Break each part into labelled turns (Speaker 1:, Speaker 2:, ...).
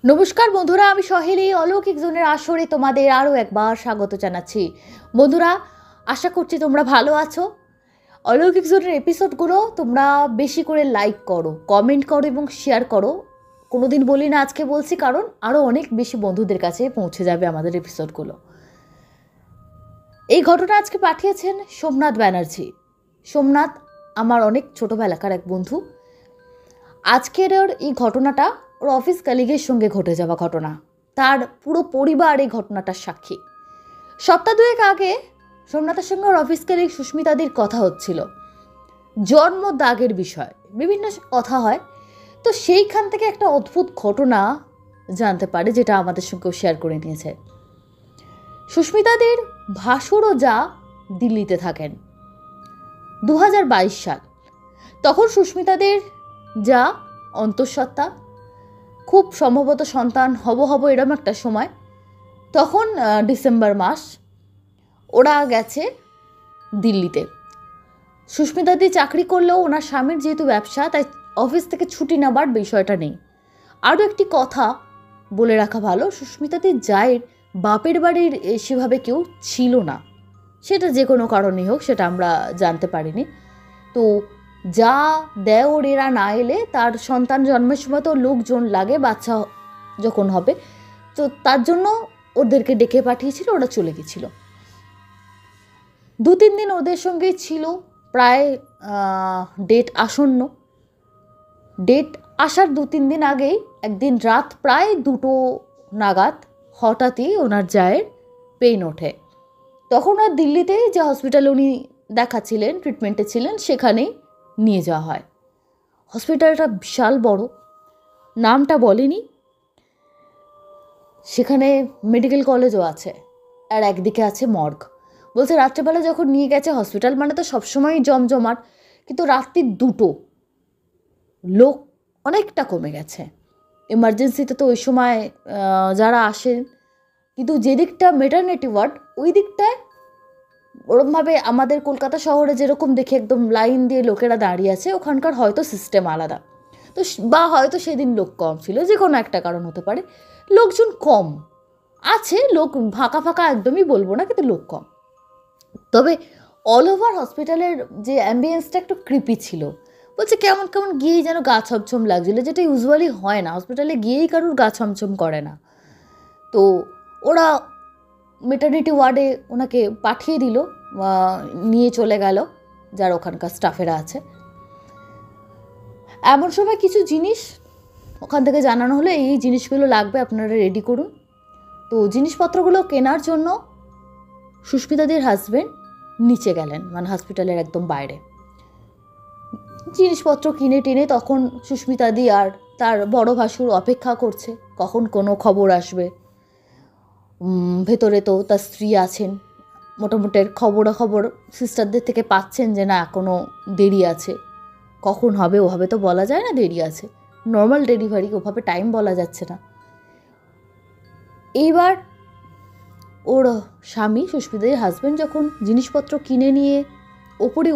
Speaker 1: নমস্কার বন্ধুরা, আমি সহেলি অলৌকিক জোনের আসরে তোমাদের আরও একবার স্বাগত জানাচ্ছি। বন্ধুরা, আশা করছি তোমরা ভালো আছো। অলৌকিক জোনের এপিসোডগুলো তোমরা বেশি করে লাইক করো, কমেন্ট করো এবং শেয়ার করো। কোনো দিন বলি না, আজকে বলছি, কারণ আরও অনেক বেশি বন্ধুদের কাছে পৌঁছে যাবে আমাদের এপিসোডগুলো। এই ঘটনা আজকে পাঠিয়েছেন সোমনাথ ব্যানার্জি। সোমনাথ আমার অনেক ছোটোবেলাকার এক বন্ধু। আজকের এই ঘটনাটা ওর অফিস কলিগের সঙ্গে ঘটে যাওয়া ঘটনা। তার পুরো পরিবার এই ঘটনাটার সাক্ষী। সপ্তাহ দুয়েক আগে সোমনাথের সঙ্গে ওর অফিস কলিগ সুস্মিতাদির কথা হচ্ছিল জন্ম দাগের বিষয়। বিভিন্ন কথা হয়, তো সেইখান থেকে একটা অদ্ভুত ঘটনা জানতে পারে, যেটা আমাদের সঙ্গেও শেয়ার করে নিয়েছে। সুস্মিতাদির ভাসুরও যা দিল্লিতে থাকেন। 2022 সাল। তখন সুস্মিতাদের যা অন্তঃসত্ত্বা, খুব সম্ভবত সন্তান হব এরম একটা সময়। তখন ডিসেম্বর মাস। ওরা গেছে দিল্লিতে। সুস্মিতাদি চাকরি করলেও ওনার স্বামীর যেহেতু ব্যবসা, তাই অফিস থেকে ছুটি নেবার বিষয়টা নেই। আরও একটি কথা বলে রাখা ভালো, সুস্মিতাদির জায়ের বাপের বাড়ির সেভাবে কেউ ছিল না। সেটা যে কোনো কারণেই হোক, সেটা আমরা জানতে পারিনি। তো যা দেওর এরা না এলে তার সন্তান জন্মের সময় তো লোকজন লাগে, বাচ্চা যখন হবে, তো তার জন্য ওদেরকে ডেকে পাঠিয়েছিল, ওরা চলে গেছিল। 2-3 দিন ওদের সঙ্গেই ছিল। প্রায় ডেট আসন্ন। ডেট আসার 2-3 দিন আগেই একদিন রাত প্রায় 2টো নাগাদ হঠাৎই ওনার জায়ের পেইন ওঠে। তখন আর দিল্লিতে যে হসপিটালে উনি দেখাচ্ছিলেন, ট্রিটমেন্টে ছিলেন, সেখানেই নিয়ে যাওয়া হয়। হসপিটালটা বিশাল বড়, নামটা বলেনি। সেখানে মেডিকেল কলেজও আছে, আর একদিকে আছে মর্গ। বলছে রাত্রেবেলা যখন নিয়ে গেছে, হসপিটাল মানে তো সবসময়ই জমজমাট, কিন্তু রাত্রি 2টো, লোক অনেকটা কমে গেছে। এমার্জেন্সিতে তো ওই সময় যারা আসেন, কিন্তু যে দিকটা মেটারনিটি ওয়ার্ড, ওই দিকটায় ওরমভাবে আমাদের কলকাতা শহরে যেরকম দেখে একদম লাইন দিয়ে লোকেরা দাঁড়িয়ে আছে, ওখানকার হয়তো সিস্টেম আলাদা। তো বা হয়তো সেদিন লোক কম ছিল, যে কোনো একটা কারণ হতে পারে। লোকজন কম আছে, লোক ফাঁকা ফাঁকা একদমই বলবো না, কিন্তু লোক কম। তবে অল ওভার হসপিটালের যে অ্যাম্বিয়েন্সটা একটু ক্রিপি ছিল। বলছে কেমন কেমন গিয়েই যেন গা ছমছম লাগছিলো, যেটা ইউজুয়ালি হয় না, হসপিটালে গিয়েই কারুর গা ছমছম করে না। তো ওরা মেটারনিটি ওয়ার্ডে ওনাকে পাঠিয়ে দিল, নিয়ে চলে গেল যার ওখানকার স্টাফেরা আছে। এমন সময় কিছু জিনিস ওখান থেকে জানানো হলো, এই জিনিসগুলো লাগবে, আপনারা রেডি করুন। তো জিনিসপত্রগুলো কেনার জন্য সুস্মিতাদির হাজব্যান্ড নিচে গেলেন, মানে হসপিটালের একদম বাইরে। জিনিসপত্র কিনে টেনে তখন সুস্মিতাদি আর তার বড় ভাসুর অপেক্ষা করছে কখন কোনো খবর আসবে। ভেতরে তো তার স্ত্রী আছেন, মোটামুটি খবর সিস্টারদের থেকে পাচ্ছেন যে না, এখনও দেরি আছে। কখন হবে ওভাবে তো বলা যায় না, দেরি আছে। নর্মাল ডেলিভারি, ওভাবে টাইম বলা যাচ্ছে না। এইবার ওর স্বামী, সুস্মিতাদির হাজব্যান্ড, যখন জিনিসপত্র কিনে নিয়ে ওপরে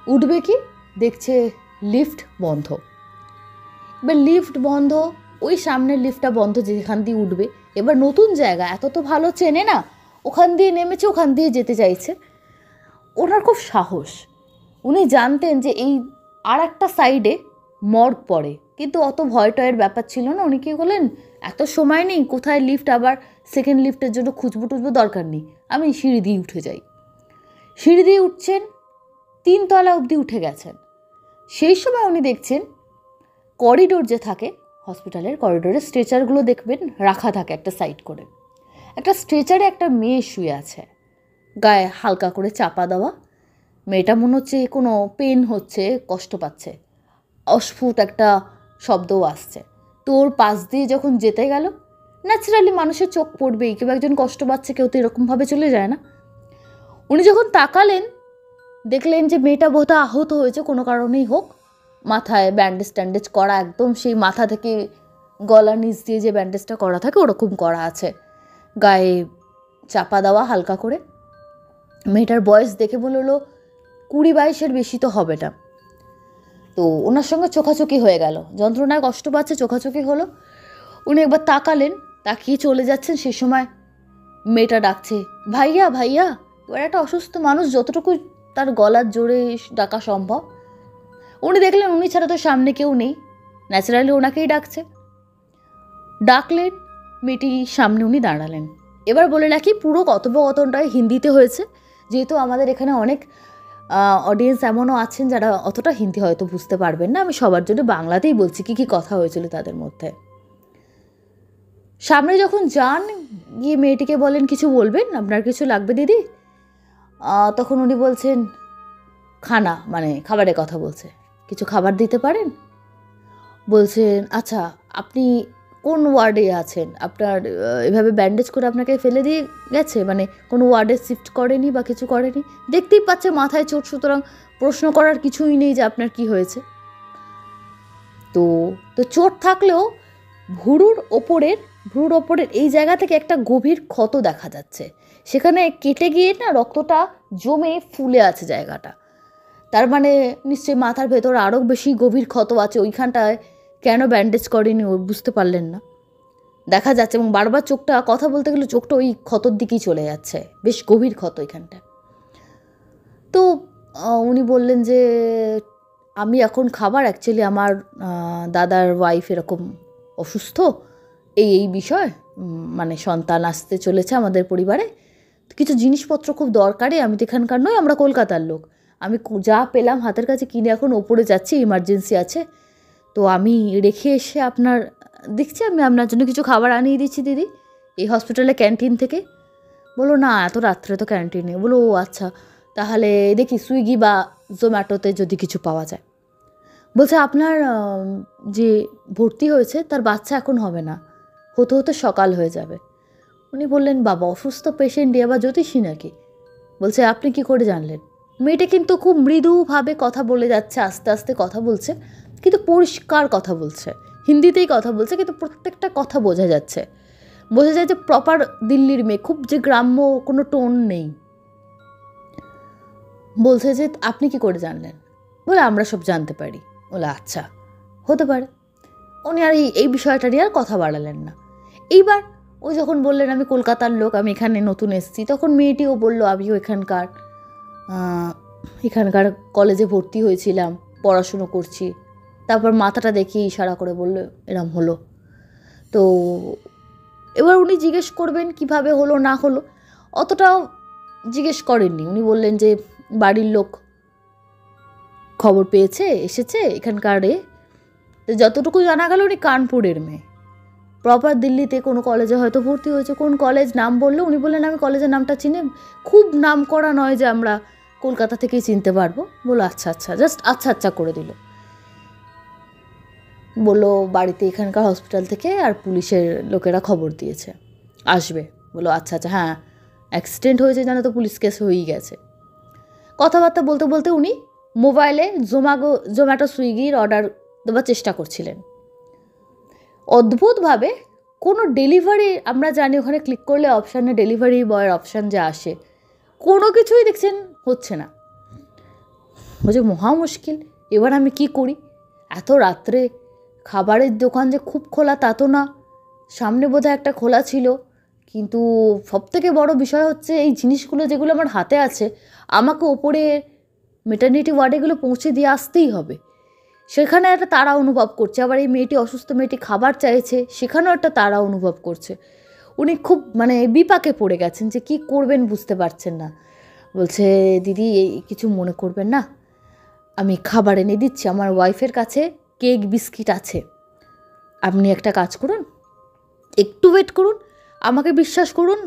Speaker 1: উঠবে কি দেখছে লিফট বন্ধ। এবার লিফট বন্ধ, ওই সামনের লিফটটা বন্ধ যেখান দিয়ে উঠবে। এবার নতুন জায়গা, এত তো ভালো চেনে না, ওখান দিয়ে নেমেছে, ওখান দিয়ে যেতে চাইছে। ওনার খুব সাহস, উনি জানতেন যে এই আর একটা সাইডে মর্গ পড়ে, কিন্তু অত ভয় টয়ের ব্যাপার ছিল না। উনি কী বললেন, এত সময় নেই, কোথায় লিফট, আবার সেকেন্ড লিফটের জন্য খুঁজবো দরকার নেই, আমি সিঁড়ি দিয়ে উঠে যাই। সিঁড়ি দিয়ে উঠছেন, 3 তলা অবধি উঠে গেছেন। সেই সময় উনি দেখছেন করিডোর যে থাকে হসপিটালের, করিডোরে স্ট্রেচারগুলো দেখবেন রাখা থাকে একটা সাইড করে। একটা স্ট্রেচারে একটা মেয়ে শুয়ে আছে, গায়ে হালকা করে চাপা দেওয়া। মেয়েটা মনে হচ্ছে কোনো পেন হচ্ছে, কষ্ট পাচ্ছে, অস্ফুট একটা শব্দও আসছে। তো ওর পাশ দিয়ে যখন যেতে গেল, ন্যাচারালি মানুষের চোখ পড়বেই, কেউ একজন কষ্ট পাচ্ছে, কেউ তো এরকমভাবে চলে যায় না। উনি যখন তাকালেন, দেখলেন যে মেয়েটা বোধহয় আহত হয়েছে কোনো কারণেই হোক, মাথায় ব্যান্ডেজ করা, একদম সেই মাথা থেকে গলার নিচ দিয়ে যে ব্যান্ডেজটা করা থাকে ওরকম করা আছে, গায়ে চাপা দেওয়া হালকা করে। মেয়েটার বয়স দেখে বললো 20-22-এর বেশি তো হবে না। তো ওনার সঙ্গে চোখাচোখি হয়ে গেল, যন্ত্রণায় কষ্ট পাচ্ছে, চোখাচোখি হলো। উনি একবার তাকালেন, তাকিয়ে চলে যাচ্ছেন। সে সময় মেয়েটা ডাকছে, ভাইয়া ভাইয়া। এবার একটা অসুস্থ মানুষ, যতটুকু তার গলার জোরে ডাকা সম্ভব। উনি দেখলেন উনি ছাড়া তো সামনে কেউ নেই, ন্যাচারালি ওনাকেই ডাকছে। ডাকলেন, মেয়েটি সামনে উনি দাঁড়ালেন। এবার বলে রাখি, পুরো কথোপকথনটাই হিন্দিতে হয়েছে, যেহেতু আমাদের এখানে অনেক অডিয়েন্স এমনও আছেন যারা অতটা হিন্দি হয়তো বুঝতে পারবেন না। আমি সবার জন্য বাংলাতেই বলছি কী কী কথা হয়েছিল তাদের মধ্যে। সামনে যখন যান, গিয়ে মেয়েটিকে বলেন, কিছু বলবেন, আপনার কিছু লাগবে দিদি? তখন উনি বলছেন, খানা মানে খাবারের কথা বলছে, কিছু খাবার দিতে পারেন? বলছেন, আচ্ছা আপনি কোন ওয়ার্ডে আছেন? আপনার এভাবে ব্যান্ডেজ করে আপনাকে ফেলে দিয়ে গেছে, মানে কোনো ওয়ার্ডে শিফট করেনি বা কিছু করেনি? দেখতেই পাচ্ছে মাথায় চোট, সুতরাং প্রশ্ন করার কিছুই নেই যে আপনার কি হয়েছে। তো চোট থাকলেও ভুরুর ওপরের এই জায়গা থেকে একটা গভীর ক্ষত দেখা যাচ্ছে। সেখানে কেটে গিয়ে না রক্তটা জমে ফুলে আছে জায়গাটা। তার মানে নিশ্চয়ই মাথার ভেতর আরও বেশি গভীর ক্ষত আছে। ওইখানটায় কেন ব্যান্ডেজ করেনি ও বুঝতে পারলেন না, দেখা যাচ্ছে। এবং বারবার চোখটা, কথা বলতে গেলে চোখটা ওই ক্ষতর দিকেই চলে যাচ্ছে, বেশ গভীর ক্ষত ওইখানটা। তো উনি বললেন যে আমি এখন খাবার, অ্যাকচুয়ালি আমার দাদার ওয়াইফ এরকম অসুস্থ, এই বিষয়, মানে সন্তান আসতে চলেছে আমাদের পরিবারে, কিছু জিনিসপত্র খুব দরকারি। আমি তো এখানকার নই, আমরা কলকাতার লোক। আমি যা পেলাম হাতের কাছে কিনে এখন ওপরে যাচ্ছি, ইমার্জেন্সি আছে। তো আমি রেখে এসে দেখছি আমি আপনার জন্য কিছু খাবার আনিয়ে দিচ্ছি দিদি, এই হসপিটালের ক্যান্টিন থেকে। বলো, না এত রাত্রে তো ক্যান্টিনে। বলো, ও আচ্ছা, তাহলে দেখি সুইগি বা জোম্যাটোতে যদি কিছু পাওয়া যায়। বলছে, আপনার যে ভর্তি হয়েছে তার বাচ্চা এখন হবে না, হতে সকাল হয়ে যাবে। উনি বললেন, বাবা অসুস্থ পেশেন্ট আবার জ্যোতিষী নাকি? বলছে, আপনি কি করে জানলেন? মেয়েটা কিন্তু খুব মৃদুভাবে কথা বলে যাচ্ছে, আস্তে আস্তে কথা বলছে, কিন্তু পরিষ্কার কথা বলছে, হিন্দিতেই কথা বলছে, কিন্তু প্রত্যেকটা কথা বোঝা যাচ্ছে যে প্রপার দিল্লির মেয়ে, খুব যে গ্রাম্য কোনো টোন নেই। বলছে যে আপনি কি করে জানলেন? বলে, আমরা সব জানতে পারি। বলে, আচ্ছা হতে পারে। উনি আর এই বিষয়টা নিয়ে আর কথা বাড়ালেন না। এইবার ও যখন বললেন আমি কলকাতার লোক, আমি এখানে নতুন এসেছি, তখন মেয়েটিও বলল, আমিও এখানকার কলেজে ভর্তি হয়েছিলাম, পড়াশুনো করছি। তারপর মাথাটা দেখিয়ে ইশারা করে বলল, এরম হলো। তো এবার উনি জিজ্ঞেস করবেন কিভাবে হলো না হলো, অতটাও জিজ্ঞেস করেননি। উনি বললেন যে বাড়ির লোক খবর পেয়েছে, এসেছে এখানকারে। যতটুকু জানা গেল উনি কানপুরের মেয়ে, প্রপার দিল্লিতে কোনো কলেজে হয়তো ভর্তি হয়েছে। কোন কলেজ নাম বললো, উনি বললেন আমি কলেজের নামটা চিনি, খুব নাম করা নয় যে আমরা কলকাতা থেকেই চিনতে পারবো। বললো, আচ্ছা আচ্ছা, জাস্ট আচ্ছা করে দিল। বললো, বাড়িতে এখানকার হসপিটাল থেকে আর পুলিশের লোকেরা খবর দিয়েছে, আসবে। বললো, আচ্ছা হ্যাঁ, অ্যাক্সিডেন্ট হয়েছে জানো তো, পুলিশ কেস হয়েই গেছে। কথাবার্তা বলতে বলতে উনি মোবাইলে জোম্যাটো সুইগির অর্ডার দেওয়ার চেষ্টা করছিলেন। অদ্ভুতভাবে কোনো ডেলিভারি, আমরা জানি ওখানে ক্লিক করলে অপশানে ডেলিভারি বয়ের অপশান যা আসে, কোনো কিছুই দেখছেন হচ্ছে না। বলছে, মহা মুশকিল, এবার আমি কি করি? এত রাত্রে খাবারের দোকান যে খুব খোলা তা তো না, সামনে বোধহয় একটা খোলা ছিল, কিন্তু সবথেকে বড় বিষয় হচ্ছে এই জিনিসগুলো যেগুলো আমার হাতে আছে, আমাকে ওপরে মেটার্নিটি ওয়ার্ডেগুলো পৌঁছে দিয়ে আসতেই হবে। সেখানে একটা তাড়া অনুভব করছে। আবার এই মেয়েটি, অসুস্থ মেয়েটি খাবার চাইছে, সেখানেও একটা তাড়া অনুভব করছে। উনি খুব বিপাকে পড়ে গেছেন, যে কি করবেন বুঝতে পারছেন না। বলছে, দিদি কিছু মনে করবেন না, আমি খাবার এনে দিচ্ছি, আমার ওয়াইফের কাছে কেক বিস্কিট আছে, আপনি একটা কাজ করুন, একটু ওয়েট করুন, আমাকে বিশ্বাস করুন,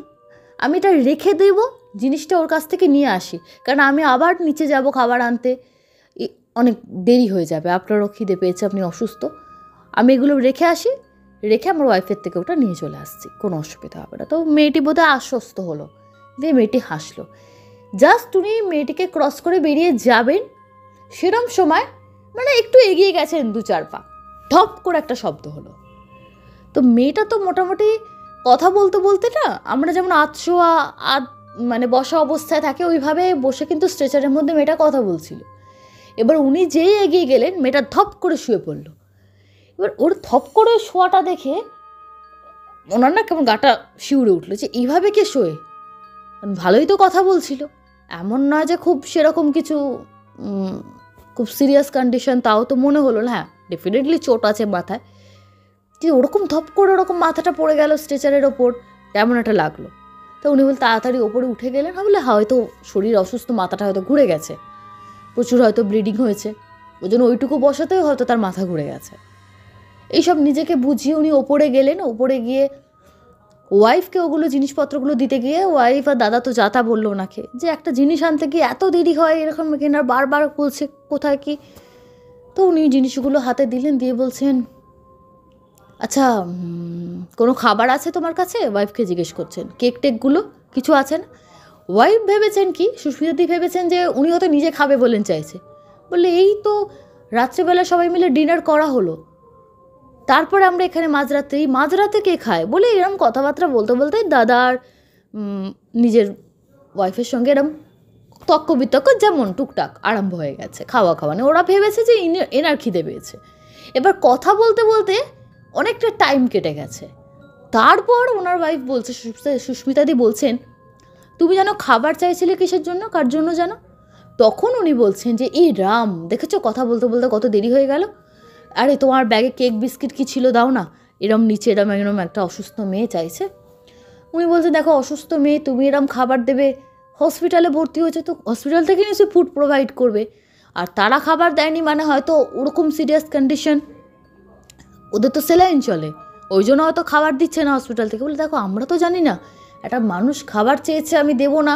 Speaker 1: আমি এটা রেখে দেব, জিনিসটা ওর কাছ থেকে নিয়ে আসি, কারণ আমি আবার নিচে যাব খাবার আনতে, অনেক দেরি হয়ে যাবে, আপনারও খিদে পেয়েছে, আপনি অসুস্থ, আমি এগুলো রেখে আসি, রেখে আমার ওয়াইফের থেকে ওটা নিয়ে চলে আসছি, কোনো অসুবিধা হবে না। তো মেয়েটি বোধহয় আশ্বস্ত হলো, দিয়ে মেয়েটি হাসলো। জাস্ট উনি মেয়েটিকে ক্রস করে বেরিয়ে যাবেন, সেরম সময় একটু এগিয়ে গেছেন 2-4 পা, ঢপ করে একটা শব্দ হলো। তো মেয়েটা তো মোটামুটি কথা বলতে বলতে না, আমরা যেমন আধশোয়া বসা অবস্থায় থাকে ওইভাবে বসে কিন্তু স্ট্রেচারের মধ্যে মেয়েটা কথা বলছিল। এবার উনি যেই এগিয়ে গেলেন, মেয়েটা ধপ করে শুয়ে পড়ল। এবার ওর ধপ করে শোয়াটা দেখে ওনার না কেমন গাটা শিউরে উঠলো যে এইভাবে কে শোয়ে। ভালোই তো কথা বলছিল, এমন নয় যে খুব সেরকম কিছু খুব সিরিয়াস কন্ডিশন, তাও তো মনে হলো না। হ্যাঁ ডেফিনেটলি চোট আছে মাথায়, যে ওরকম ধপ করে ওরকম মাথাটা পড়ে গেল স্ট্রেচারের ওপর, কেমন একটা লাগলো। তো উনি বলে তাড়াতাড়ি ওপরে উঠে গেলেন। বলে হয়তো শরীর অসুস্থ, মাথাটা হয়তো ঘুরে গেছে, প্রচুর হয়তো ব্লিডিং হয়েছে, ওই জন্য ওইটুকু বসাতেও হয়তো তার মাথা ঘুরে গেছে। এইসব নিজেকে বুঝিয়ে উনি ওপরে গেলেন। ওপরে গিয়ে ওয়াইফকে ওগুলো জিনিসপত্রগুলো দিতে গিয়ে ওয়াইফ আর দাদা তো যাতা বললো ওনাকে যে একটা জিনিস আনতে গিয়ে এত দেরি হয় এরকম, কেনার বারবার বলছে কোথায় কি। তো উনি জিনিসগুলো হাতে দিলেন, দিয়ে বলছেন আচ্ছা কোনো খাবার আছে তোমার কাছে? ওয়াইফকে জিজ্ঞেস করছেন। কেক টেকগুলো কিছু আছে না? ওয়াইফ ভেবেছেন কি, সুস্মিতাদি ভেবেছেন যে উনি হয়তো নিজে খাবে বলেন চাইছে। বললে এই তো রাত্রেবেলা সবাই মিলে ডিনার করা হলো, তারপরে আমরা এখানে মাঝরাতে কে খায়? বলে এরম কথাবার্তা বলতে বলতে দাদার নিজের ওয়াইফের সঙ্গে এরম তক্ক বিতক্ক যেমন টুকটাক আরম্ভ হয়ে গেছে। খাওয়া মানে ওরা ভেবেছে যে এনার খিদে পেয়েছে। এবার কথা বলতে বলতে অনেকটা টাইম কেটে গেছে। তারপর ওনার ওয়াইফ বলছে, সুস্মিতাদি বলছেন তুমি জানো খাবার চাইছিলে কিসের জন্য, কার জন্য জানো? তখন উনি বলছেন যে এই রাম, দেখেছো কথা বলতে বলতে কত দেরি হয়ে গেল। আরে তোমার ব্যাগে কেক বিস্কিট কি ছিল, দাও না। এরম নিচে এরম একটা অসুস্থ মেয়ে চাইছে। উনি বলছেন দেখো অসুস্থ মেয়ে, তুমি এরম খাবার দেবে, হসপিটালে ভর্তি হয়েছে তো হসপিটাল থেকে নিশ্চয়ই ফুড প্রোভাইড করবে, আর তারা খাবার দেয়নি মানে হয়তো ওরকম সিরিয়াস কন্ডিশন, ওদের তো সেলাইন চলে, ওই জন্য হয়তো খাবার দিচ্ছে না হসপিটাল থেকে। বলে দেখো আমরা তো জানি না, একটা মানুষ খাবার চেয়েছে আমি দেবো না,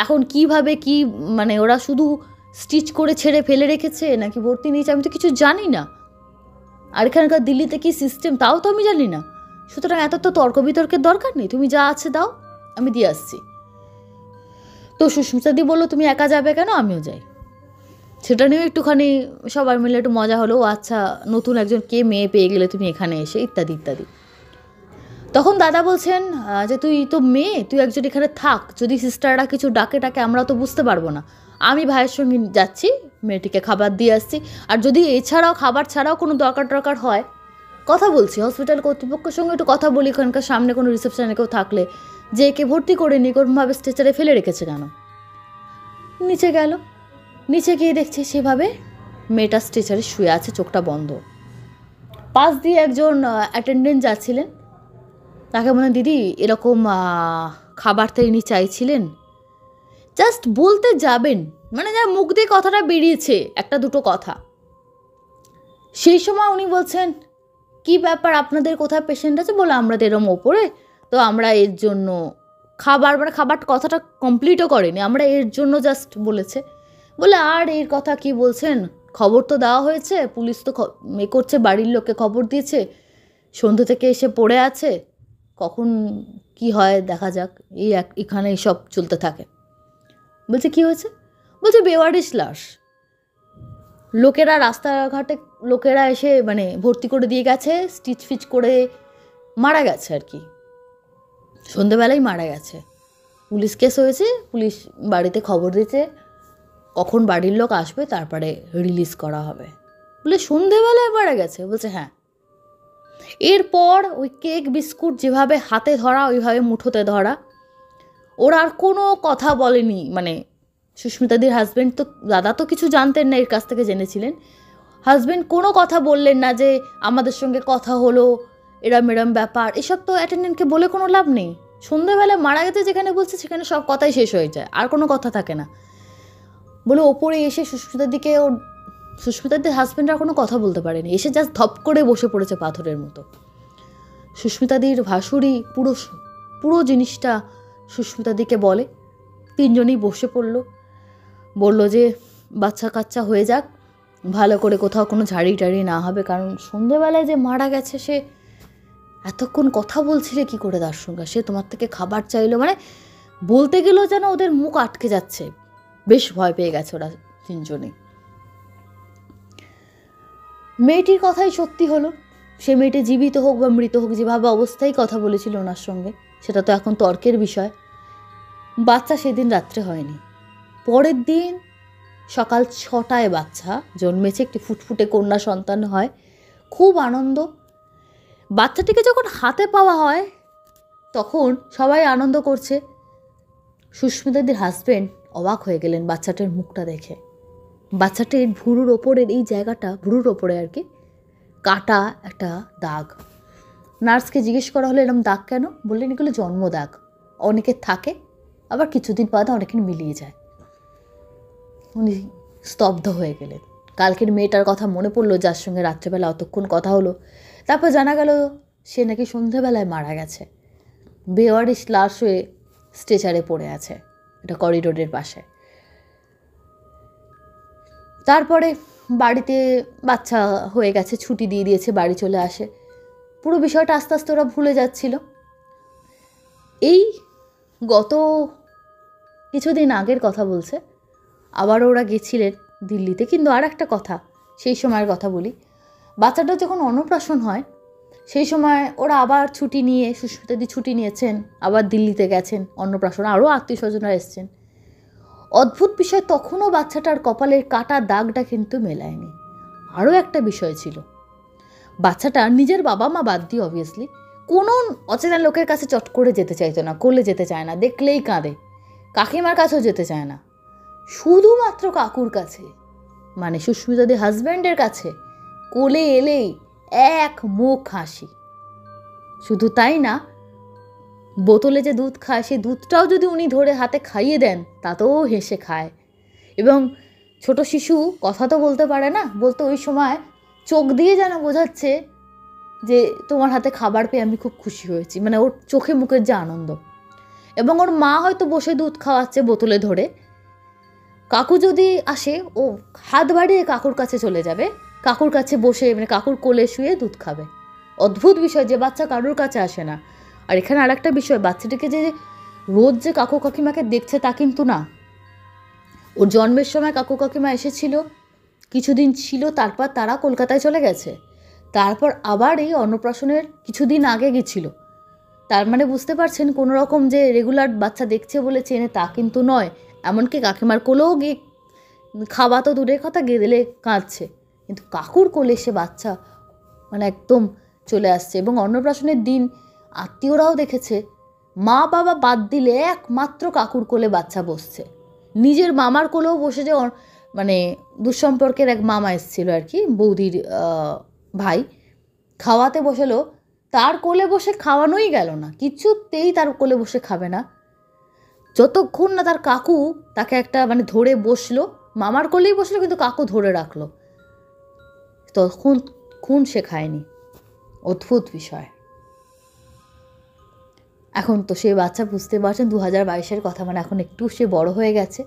Speaker 1: এখন কিভাবে কি মানে ওরা শুধু স্টিচ করে ছেড়ে ফেলে রেখেছে নাকি ভর্তি নিয়েছে আমি তো কিছু জানি না, আর এখানকার দিল্লিতে কি সিস্টেম তাও তো আমি জানি না, সুতরাং এত তো তর্ক বিতর্কের দরকার নেই, তুমি যা আছে দাও, আমি দিয়ে আসছি। তো সুস্মিতাদি বললো তুমি একা যাবে কেন, আমিও যাই। সেটা নিয়েও একটুখানি সবার মিলে একটু মজা হলো, আচ্ছা নতুন একজন কে মেয়ে পেয়ে গেলে তুমি এখানে এসে, ইত্যাদি ইত্যাদি। তখন দাদা বলছেন যে তুই তো মেয়ে, তুই একজন এখানে থাক, যদি সিস্টাররা কিছু ডাকে আমরা তো বুঝতে পারবো না, আমি ভাইয়ের সঙ্গে যাচ্ছি, মেয়েটিকে খাবার দিয়ে আসছি, আর যদি এছাড়াও খাবার ছাড়াও কোনো দরকার হয় কথা বলছি, হসপিটাল কর্তৃপক্ষের সঙ্গে একটু কথা বলি, এখানকার সামনে কোনো রিসেপশনে কেউ থাকলে যে একে ভর্তি করে নি, কোনোভাবে স্ট্রেচারে ফেলে রেখেছে কেন। নিচে গেল, নিচে গিয়ে দেখছে সেভাবে মেয়েটা স্ট্রেচারে শুয়ে আছে, চোখটা বন্ধ। পাশ দিয়ে একজন অ্যাটেন্ডেন্ট যাচ্ছিলেন, তাকে বলেন দিদি এরকম খাবার তো ইনি চাইছিলেন, জাস্ট বলতে যাবেন মানে যা মুখ দিয়ে কথাটা বেরিয়েছে একটা দুটো কথা, সেই সময় উনি বলছেন কি ব্যাপার আপনাদের কোথায় পেশেন্ট আছে? বলে আমরা তো এরম ওপরে, তো আমরা এর জন্য খাবার মানে খাবার কথাটা কমপ্লিটও করেনি, আমরা এর জন্য জাস্ট বলেছে। বলে আর এর কথা কি বলছেন, খবর তো দেওয়া হয়েছে, পুলিশ তো করছে, বাড়ির লোককে খবর দিয়েছে, সন্ধ্যে থেকে এসে পড়ে আছে, কখন কি হয় দেখা যাক, এই এখানে সব চলতে থাকে। বলছে কি হয়েছে? বলছে বেওয়ারিশ লাশ, লোকেরা রাস্তাঘাটে লোকেরা এসে মানে ভর্তি করে দিয়ে গেছে, স্টিচ ফিচ করে মারা গেছে আর কি, সন্ধেবেলায় মারা গেছে, পুলিশ কেস হয়েছে, পুলিশ বাড়িতে খবর দিয়েছে, কখন বাড়ির লোক আসবে তারপরে রিলিজ করা হবে। বলে সন্ধেবেলায় মারা গেছে? বলছে হ্যাঁ। এরপর ওই কেক বিস্কুট যেভাবে হাতে ধরা ওইভাবে মুঠোতে ধরা, ওরা আর কোনো কথা বলেনি, মানে সুস্মিতাদির হাজব্যান্ড তো, দাদা তো কিছু জানতেন না, এর কাছ থেকে জেনেছিলেন, হাজব্যান্ড কোনো কথা বললেন না যে আমাদের সঙ্গে কথা হলো এরম ব্যাপার, এসব তো অ্যাটেন্ডেন্টকে বলে কোনো লাভ নেই, সন্ধ্যেবেলায় মারা গেছে যেখানে বলছে সেখানে সব কথাই শেষ হয়ে যায়, আর কোনো কথা থাকে না। বলে ওপরে এসে সুস্মিতাদির হাজব্যান্ড আর কোনো কথা বলতে পারেনি, এসে জাস্ট ধপ করে বসে পড়েছে পাথরের মতো। সুস্মিতাদির ভাসুরি পুরো জিনিসটা সুস্মিতাদিকে বলে, তিনজনেই বসে পড়ল, বলল যে বাচ্চা কাচ্চা হয়ে যাক, ভালো করে কোথাও কোনো ঝাড়ি টাড়ি না হবে, কারণ সন্ধেবেলায় যে মারা গেছে সে এতক্ষণ কথা বলছিলে কি করে তার সঙ্গে, সে তোমার থেকে খাবার চাইলো, মানে বলতে গেলেও যেন ওদের মুখ আটকে যাচ্ছে, বেশ ভয় পেয়ে গেছে ওরা তিনজনে। মেয়েটির কথাই সত্যি হলো, সে মেয়েটি জীবিত হোক বা মৃত হোক, যেভাবে অবস্থায় কথা বলেছিল ওনার সঙ্গে সেটা তো এখন তর্কের বিষয়। বাচ্চা সেদিন রাত্রে হয়নি, পরের দিন সকাল 6টায় বাচ্চা জন্মেছে, একটি ফুটফুটে কন্যা সন্তান হয়, খুব আনন্দ। বাচ্চাটিকে যখন হাতে পাওয়া হয় তখন সবাই আনন্দ করছে। সুস্মিতাদির হাজব্যান্ড অবাক হয়ে গেলেন বাচ্চাটার মুখটা দেখে। বাচ্চাটির ভুরুর ওপরের এই জায়গাটা, ভুরুর ওপরে আর কি কাটা একটা দাগ। নার্সকে জিজ্ঞেস করা হলো এরকম দাগ কেন? বললেন এগুলো জন্ম দাগ, অনেকের থাকে, আবার কিছুদিন বাদে অনেকের মিলিয়ে যায়। উনি স্তব্ধ হয়ে গেলেন। কালকের মেয়েটার কথা মনে পড়লো, যার সঙ্গে রাত্রেবেলা অতক্ষণ কথা হলো। তারপর জানা গেল সে নাকি সন্ধ্যেবেলায় মারা গেছে, বেওয়ারিশ লাশ হয়ে স্ট্রেচারে পড়ে আছে, এটা করিডোরের পাশে। তারপরে বাড়িতে বাচ্চা হয়ে গেছে, ছুটি দিয়ে দিয়েছে, বাড়ি চলে আসে। পুরো বিষয়টা আস্তে আস্তে ওরা ভুলে যাচ্ছিল। এই গত কিছুদিন আগের কথা বলছে, আবার ওরা গেছিলেন দিল্লিতে। কিন্তু আর একটা কথা, সেই সময়ের কথা বলি, বাচ্চাটা যখন অন্নপ্রাশন হয় সেই সময় ওরা আবার ছুটি নিয়ে, সুস্মিতাদি ছুটি নিয়েছেন, আবার দিল্লিতে গেছেন অন্নপ্রাশন, আরও আত্মীয় স্বজনরা এসছেন। অদ্ভুত বিষয়, তখনও বাচ্চাটার কপালের কাটা দাগটা কিন্তু মেলায়নি। আরও একটা বিষয় ছিল, বাচ্চাটা নিজের বাবা মা বাদ দিয়ে অবভিয়াসলি কোনো অচেনা লোকের কাছে চট করে যেতে চাইতো না, কোলে যেতে চায় না, দেখলেই কাঁদে, কাকিমার কাছেও যেতে চায় না, শুধুমাত্র কাকুর কাছে, মানে সুস্মিতাদি হাজব্যান্ডের কাছে কোলে এলেই এক মুখ হাসি। শুধু তাই না, বোতলে যে দুধ খায় সেই দুধটাও যদি উনি ধরে হাতে খাইয়ে দেন তাতেও হেসে খায়। এবং ছোট শিশু কথা তো বলতে পারে না, বলতে ওই সময় চোখ দিয়ে যেন বোঝাচ্ছে যে তোমার হাতে খাবার পেয়ে আমি খুব খুশি হয়েছি, মানে ওর চোখে মুখের যে আনন্দ। এবং ওর মা হয়তো বসে দুধ খাওয়াচ্ছে বোতলে ধরে, কাকু যদি আসে ও হাত বাড়িয়ে কাকুর কাছে চলে যাবে, কাকুর কাছে বসে মানে কাকুর কোলে শুয়ে দুধ খাবে। অদ্ভুত বিষয় যে বাচ্চা কারুর কাছে আসে না। আর এখানে আর একটা বিষয়, বাচ্চাটিকে যে রোজ যে কাকু কাকিমাকে দেখছে তা কিন্তু না। ওর জন্মের সময় কাকু কাকিমা এসেছিল, কিছুদিন ছিল, তারপর তারা কলকাতায় চলে গেছে, তারপর আবার এই অন্নপ্রাশনের কিছুদিন আগে গেছিল। তার মানে বুঝতে পারছেন, কোনো রকম যে রেগুলার বাচ্চা দেখছে বলে চেনে তা কিন্তু নয়। এমনকি কাকিমার কোলেও গিয়ে খাওয়া তো দূরের কথা, গিয়ে দিলে কাঁদছে, কিন্তু কাকুর কোলে সে বাচ্চা মানে একদম চলে আসছে। এবং অন্নপ্রাশনের দিন আত্মীয়রাও দেখেছে, মা বাবা বাদ দিলে একমাত্র কাকুর কোলে বাচ্চা বসছে। নিজের মামার কোলেও বসে, যে মানে দুঃসম্পর্কের এক মামা এসেছিল আর কি, বৌদির ভাই, খাওয়াতে বসেলো, তার কোলে বসে খাওয়ানোই গেল না, কিছুতেই তার কোলে বসে খাবে না, যতক্ষণ না তার কাকু তাকে একটা মানে ধরে বসলো, মামার কোলেই বসলো কিন্তু কাকু ধরে রাখলো, তখন সে খায়নি। অদ্ভুত বিষয়। এখন তো সে বাচ্চা, বুঝতে পারছেন 2022-এর কথা, মানে এখন একটু সে বড় হয়ে গেছে,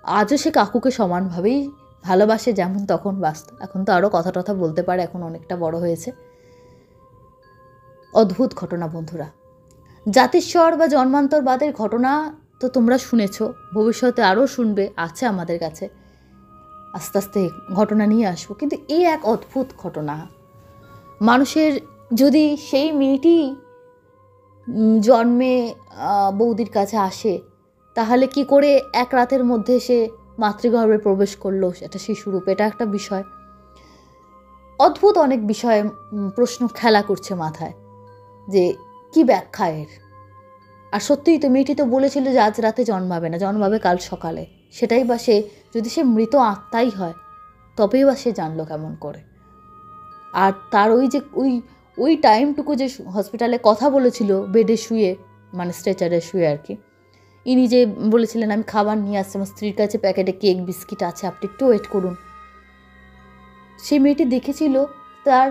Speaker 1: আজও সে কাকুকে সমানভাবেই ভালোবাসে যেমন তখন বাসত। এখন তো আরও কথা টথা বলতে পারে, এখন অনেকটা বড় হয়েছে। অদ্ভুত ঘটনা বন্ধুরা। জাতিস্বর বা জন্মান্তরবাদের ঘটনা তো তোমরা শুনেছ, ভবিষ্যতে আরও শুনবে, আছে আমাদের কাছে, আস্তে আস্তে ঘটনা নিয়ে আসবো। কিন্তু এই এক অদ্ভুত ঘটনা, মানুষের যদি সেই মেয়েটি জন্মে বৌদির কাছে আসে, তাহলে কি করে এক রাতের মধ্যে সে মাতৃগর্ভে প্রবেশ করলো, একটা শিশুরূপে, এটা একটা বিষয়। অদ্ভুত অনেক বিষয়ে প্রশ্ন খেলা করছে মাথায়, যে কি ব্যাখ্যা এর। আর সত্যিই তো মেয়েটি তো বলেছিল যে আজ রাতে জন্মাবে না, জন্মাবে কাল সকালে। সেটাই বা সে, যদি সে মৃত আত্মাই হয় তবেই বা সে জানলো কেমন করে। আর তার ওই যে ওই টাইমটুকু যে হসপিটালে কথা বলেছিল বেডে শুয়ে, মানে স্ট্রেচারে শুয়ে আর কি, ইনি যে বলেছিলেন আমি খাবার নিয়ে আসছি, আমার স্ত্রীর কাছে প্যাকেটে কেক বিস্কিট আছে, আপনি একটু ওয়েট করুন, সেই মেয়েটি দেখেছিল তার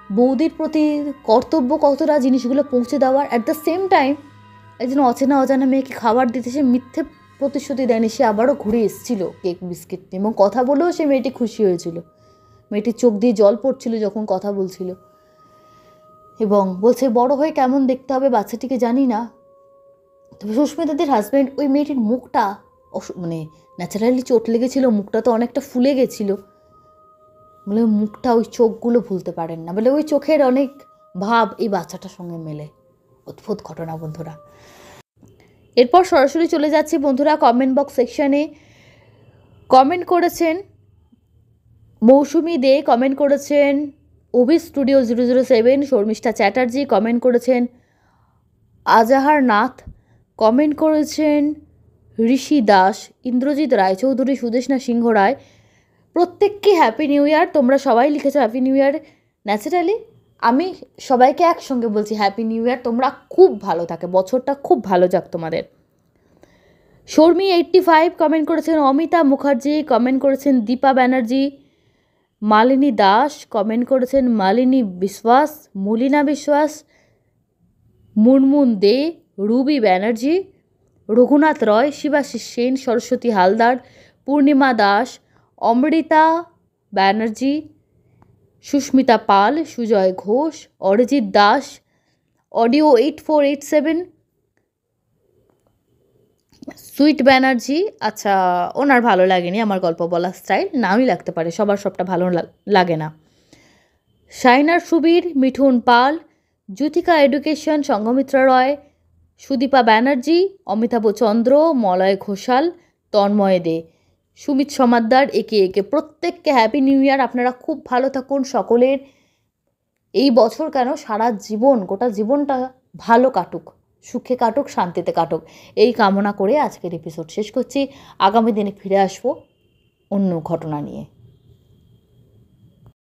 Speaker 1: বৌদির প্রতি কর্তব্য কতটা, জিনিসগুলো পৌঁছে দেওয়ার। অ্যাট দ্য সেম টাইম একজন অজানা মেয়েকে খাবার দিতে সে মিথ্যে প্রতিশ্রুতি দেয়নি, সে আবারও ঘুরে এসেছিল কেক বিস্কিট নিয়ে, এবং কথা বলেও সে মেয়েটি খুশি হয়েছিল। মেয়েটির চোখ দিয়ে জল পড়ছিল যখন কথা বলছিল, এবং বলছে বড় হয়ে কেমন দেখতে হবে বাচ্চাটিকে জানি না। তবে সুস্মিতাদের হাজব্যান্ড, ওই মেয়েটির মুখটা মানে ন্যাচারালি চোট লেগেছিল, মুখটা তো অনেকটা ফুলে গেছিলো, বলে মুখটা, ওই চোখগুলো ভুলতে পারেন না, বলে ওই চোখের অনেক ভাব এই বাচ্চাটার সঙ্গে মেলে। অদ্ভুত ঘটনা বন্ধুরা। এরপর সরাসরি চলে যাচ্ছি বন্ধুরা কমেন্ট বক্স সেকশানে। কমেন্ট করেছেন মৌসুমি দে, কমেন্ট করেছেন অভি স্টুডিও 007, শর্মিষ্ঠা চ্যাটার্জি, কমেন্ট করেছেন আজাহার নাথ কমেন্ট করেছেন ঋষি দাস, ইন্দ্রজিৎ রায়চৌধুরী, সুদেষ্ণা সিংহ রায়, প্রত্যেককে হ্যাপি নিউ ইয়ার। তোমরা সবাই লিখেছো হ্যাপি নিউ ইয়ার। ন্যাচারালি আমি সবাইকে একসঙ্গে বলছি হ্যাপি নিউ ইয়ার। তোমরা খুব ভালো থাকে, বছরটা খুব ভালো যাক তোমাদের। শর্মী 85 কমেন্ট করেছেন, অমিতা মুখার্জি কমেন্ট করেছেন, দীপা ব্যানার্জি, মালিনী দাস কমেন্ট করেছেন, মালিনী বিশ্বাস, মলিনা বিশ্বাস, মুনমুন দে, রুবি ব্যানার্জি, রঘুনাথ রয়, শিবাশিস সেন, সরস্বতী হালদার, পূর্ণিমা দাস, অমৃতা ব্যানার্জি, সুস্মিতা পাল, সুজয় ঘোষ, অরিজিৎ দাস, অডিও 8487, সুইট ব্যানার্জি। আচ্ছা, ওনার ভালো লাগেনি আমার গল্প বলার স্টাইল, নামই লাগতে পারে, সবার সবটা ভালো লাগে না। শাইনার সুবীর, মিঠুন পাল, জ্যোতিকা এডুকেশন, সঙ্গমিত্রা রয়, সুদীপা ব্যানার্জি, অমিতাভ চন্দ্র, মলয় ঘোষাল, তন্ময় দে, সুমিত সমাদ্দার, একে প্রত্যেককে হ্যাপি নিউ ইয়ার। আপনারা খুব ভালো থাকুন। সকলের এই বছর কেন, সারা জীবন, গোটা জীবনটা ভালো কাটুক, সুখে কাটুক, শান্তিতে কাটুক, এই কামনা করে আজকের এপিসোড শেষ করছি। আগামী দিনে ফিরে আসবো অন্য ঘটনা নিয়ে।